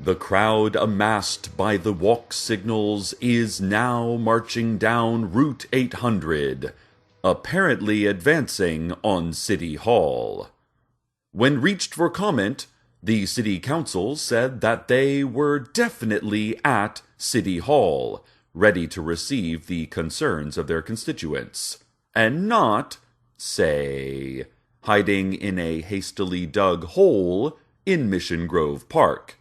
The crowd amassed by the walk signals is now marching down Route 800, apparently advancing on City Hall. When reached for comment, the City Council said that they were definitely at City Hall, ready to receive the concerns of their constituents, and not, say, hiding in a hastily dug hole in Mission Grove Park,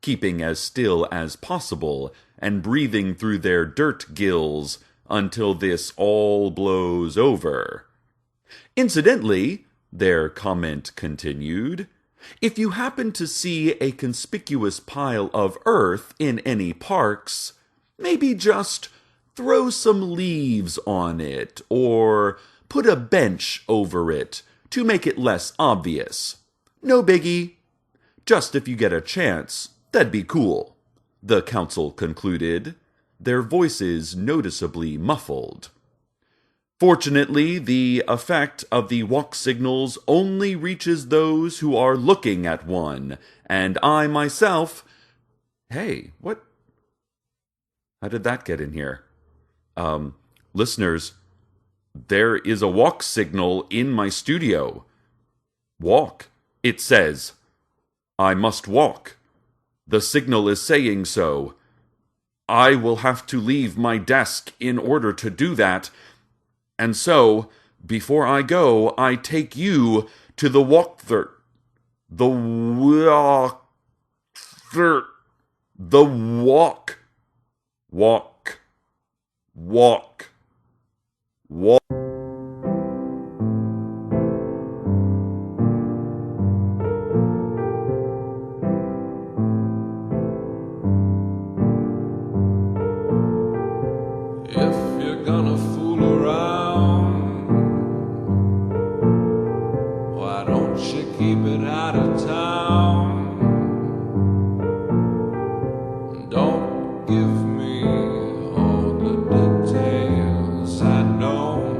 keeping as still as possible and breathing through their dirt gills until this all blows over. Incidentally, their comment continued, if you happen to see a conspicuous pile of earth in any parks, maybe just throw some leaves on it or put a bench over it to make it less obvious. No biggie. Just if you get a chance, that'd be cool, the council concluded, their voices noticeably muffled. Fortunately, the effect of the walk signals only reaches those who are looking at one, and I myself... Hey, what? How did that get in here? Listeners, there is a walk signal in my studio. Walk, it says. I must walk. The signal is saying so. I will have to leave my desk in order to do that. And so, before I go, I take you to the walk-through. The walk. If you're gonna fool around, why don't you keep it out of town? Don't give me all the details I don't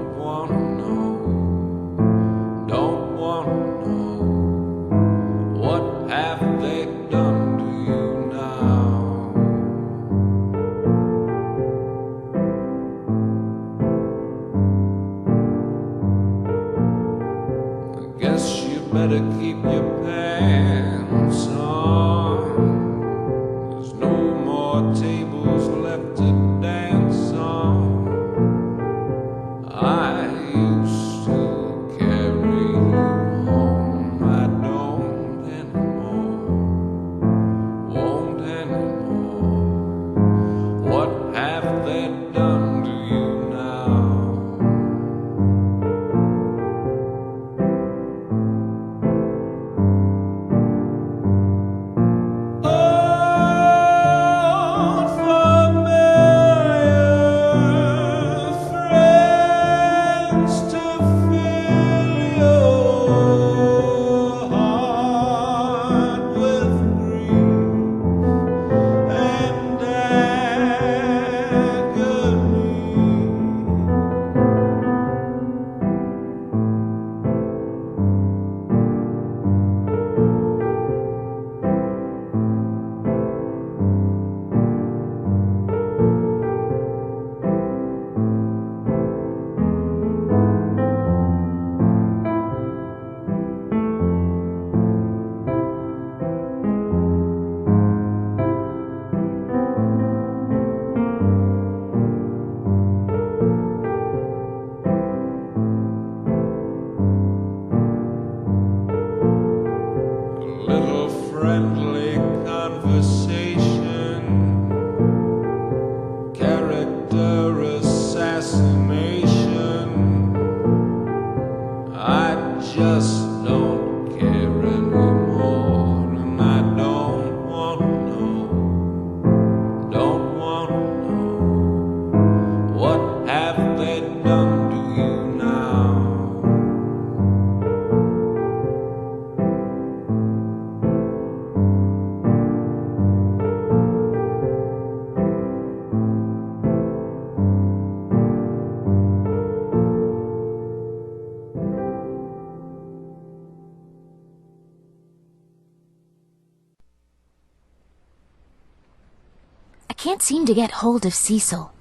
can't seem to get hold of Cecil.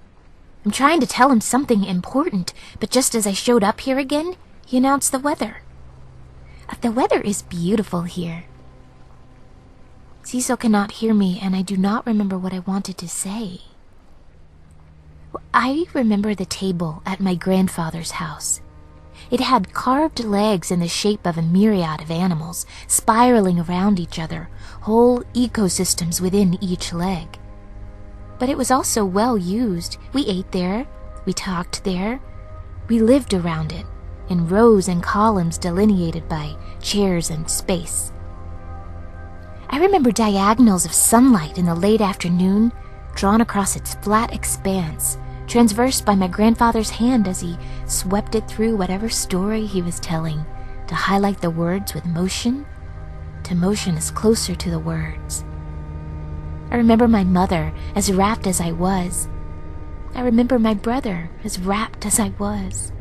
I'm trying to tell him something important, but just as I showed up here again, he announced the weather. The weather is beautiful here. Cecil cannot hear me, and I do not remember what I wanted to say. I remember the table at my grandfather's house. It had carved legs in the shape of a myriad of animals, spiraling around each other, whole ecosystems within each leg. But it was also well used. We ate there, we talked there, we lived around it, in rows and columns delineated by chairs and space. I remember diagonals of sunlight in the late afternoon, drawn across its flat expanse, transversed by my grandfather's hand as he swept it through whatever story he was telling, to highlight the words with motion, to motion us closer to the words. I remember my mother as rapt as I was. I remember my brother as rapt as I was.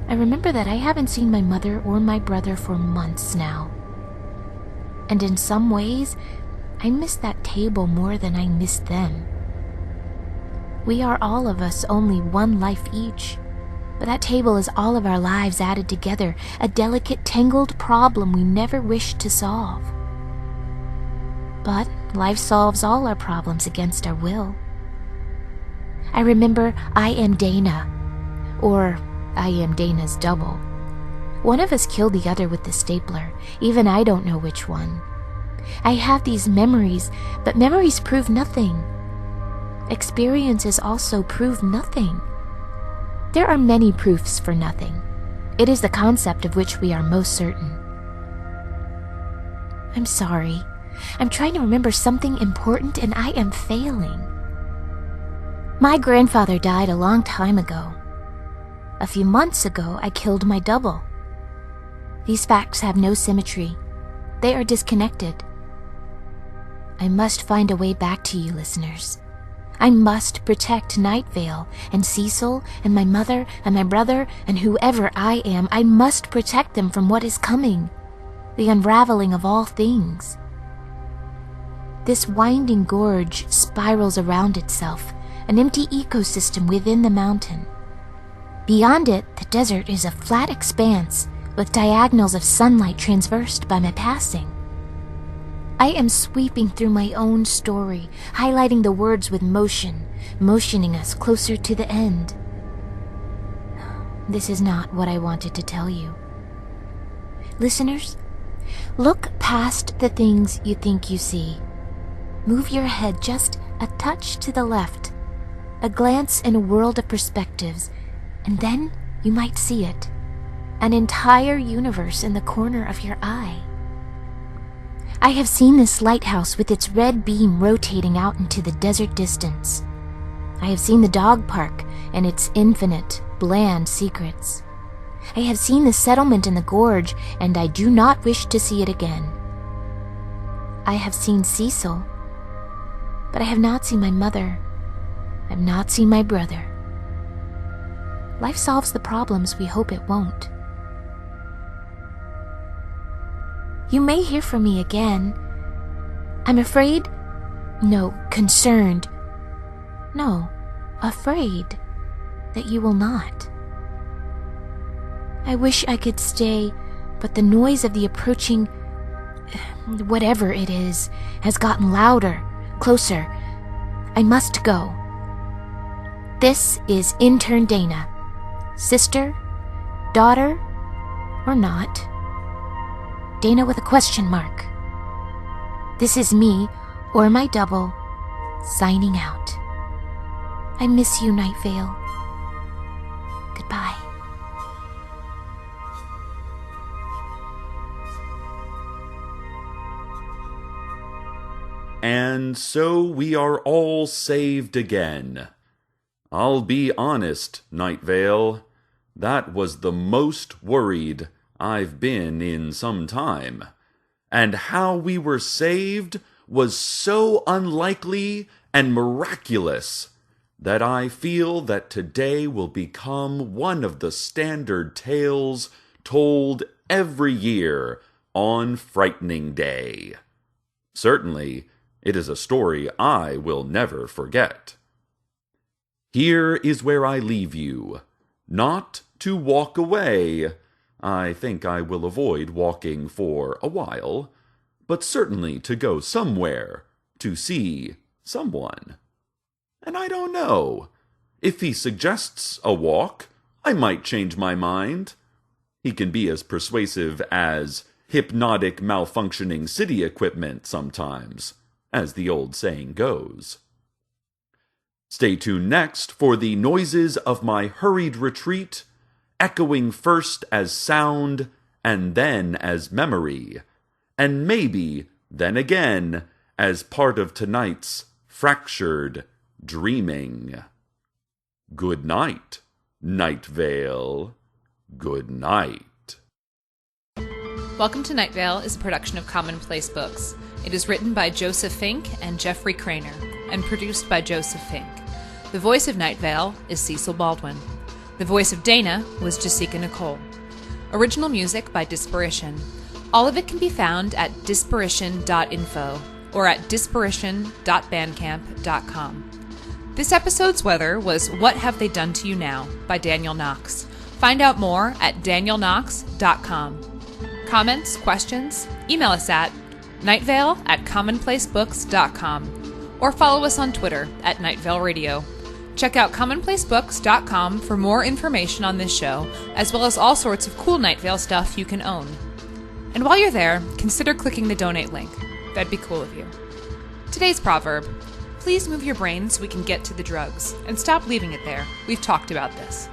I remember that I haven't seen my mother or my brother for months now. And in some ways, I miss that table more than I miss them. We are all of us only one life each, but that table is all of our lives added together, a delicate, tangled problem we never wished to solve. But life solves all our problems against our will. I remember I am Dana, or I am Dana's double. One of us killed the other with the stapler. Even I don't know which one. I have these memories, but memories prove nothing. Experiences also prove nothing. There are many proofs for nothing. It is the concept of which we are most certain. I'm sorry. I'm trying to remember something important and I am failing. My grandfather died a long time ago. A few months ago, I killed my double. These facts have no symmetry. They are disconnected. I must find a way back to you, listeners. I must protect Nightvale and Cecil and my mother and my brother and whoever I am. I must protect them from what is coming, the unraveling of all things. This winding gorge spirals around itself, an empty ecosystem within the mountain. Beyond it, the desert is a flat expanse with diagonals of sunlight traversed by my passing. I am sweeping through my own story, highlighting the words with motion, motioning us closer to the end. This is not what I wanted to tell you. Listeners, look past the things you think you see. Move your head just a touch to the left, a glance in a world of perspectives, and then you might see it, an entire universe in the corner of your eye. I have seen this lighthouse with its red beam rotating out into the desert distance. I have seen the dog park and its infinite, bland secrets. I have seen the settlement in the gorge, and I do not wish to see it again. I have seen Cecil, but I have not seen my mother. I have not seen my brother. Life solves the problems we hope it won't. You may hear from me again. I'm afraid, no, concerned, no, afraid that you will not. I wish I could stay, but the noise of the approaching, whatever it is, has gotten louder, closer. I must go. This is intern Dana. Sister, daughter, or not. Dana with a question mark. This is me, or my double, signing out. I miss you, Nightvale. Goodbye. And so we are all saved again. I'll be honest, Nightvale, that was the most worried I've been in some time. And how we were saved was so unlikely and miraculous that I feel that today will become one of the standard tales told every year on Frightening Day. Certainly, It is a story I will never forget. Here is where I leave you. Not to walk away. I think I will avoid walking for a while, but certainly to go somewhere, to see someone. And I don't know. If he suggests a walk, I might change my mind. He can be as persuasive as hypnotic malfunctioning city equipment sometimes, as the old saying goes. Stay tuned next for the noises of my hurried retreat, echoing first as sound and then as memory, and maybe then again as part of tonight's fractured dreaming. Good night, Night Vale. Good night. Welcome to Night Vale is a production of Commonplace Books. It is written by Joseph Fink and Jeffrey Cranor, and produced by Joseph Fink. The voice of Night Vale is Cecil Baldwin. The voice of Dana was Jasika Nicole. Original music by Disparition. All of it can be found at disparition.info or at disparition.bandcamp.com. This episode's weather was What Have They Done to You Now by Daniel Knox. Find out more at danielknox.com. Comments, questions? Email us at nightvale@commonplacebooks.com or follow us on Twitter at Nightvale Radio. Check out commonplacebooks.com for more information on this show, as well as all sorts of cool Night Vale stuff you can own. And while you're there, consider clicking the donate link. That'd be cool of you. Today's proverb: please move your brain so we can get to the drugs, and stop leaving it there. We've talked about this.